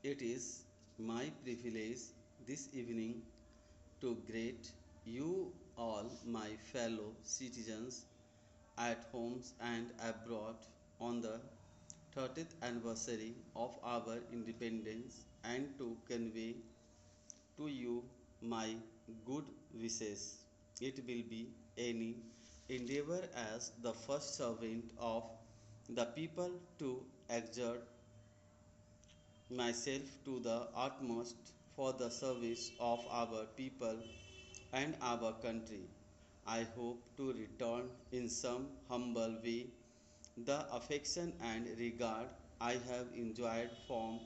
It is my privilege this evening to greet you all, my fellow citizens at home and abroad, on the 30th anniversary of our independence, and to convey to you my good wishes. It will be any endeavor as the first servant of the people to exert myself to the utmost for the service of our people and our country. I hope to return in some humble way the affection and regard I have enjoyed from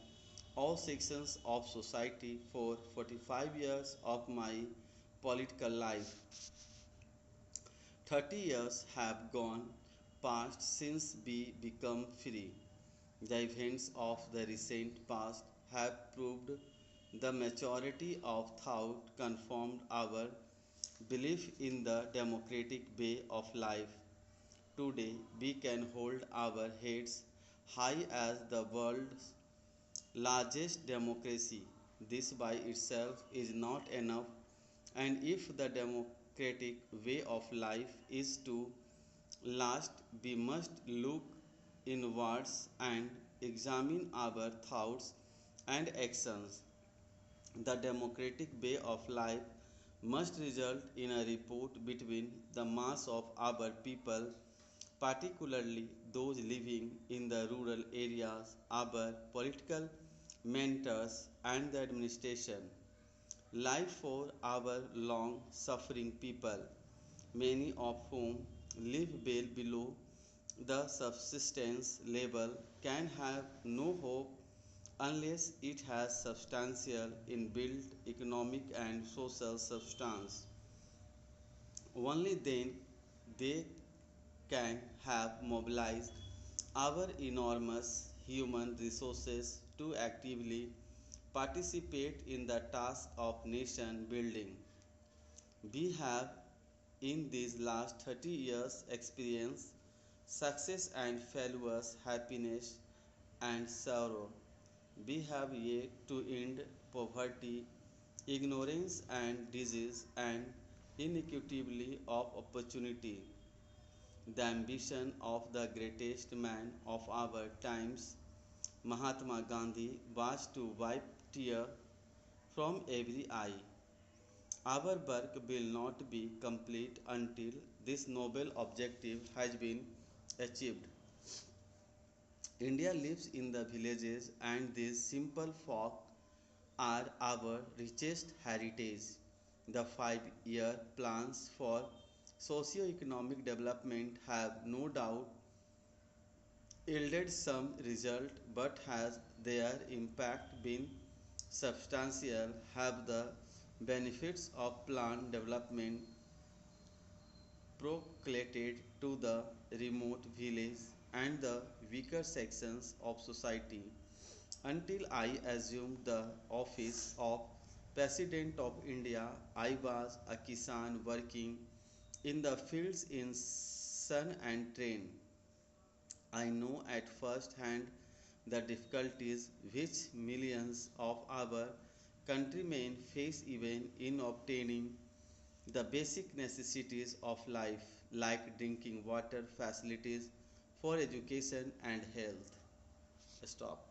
all sections of society for 45 years of my political life. 30 years have gone past since we become free. The events of the recent past have proved the maturity of thought, confirmed our belief in the democratic way of life. Today, we can hold our heads high as the world's largest democracy. This by itself is not enough, and if the democratic way of life is to last, we must look inwards and examine our thoughts and actions. The democratic way of life must result in a rapport between the mass of our people, particularly those living in the rural areas, our political mentors, and the administration. Life for our long suffering people, many of whom live well below the subsistence level, can have no hope unless it has substantial inbuilt economic and social substance. Only then they can have mobilized our enormous human resources to actively participate in the task of nation building. We have in these last 30 years experienced success and failures, happiness and sorrow. We have yet to end poverty, ignorance and disease, and inequity of opportunity. The ambition of the greatest man of our times, Mahatma Gandhi, was to wipe tears from every eye. Our work will not be complete until this noble objective has been achieved. India lives in the villages, and these simple folk are our richest heritage. The 5-year plans for socio-economic development have no doubt yielded some result, but has their impact been substantial? Have the benefits of plant development percolated to the remote village and the weaker sections of society? Until I assumed the office of President of India, I was a Kisan working in the fields in sun and rain. I know at first hand the difficulties which millions of our countrymen face even in obtaining the basic necessities of life, like drinking water, facilities for education and health. Stop.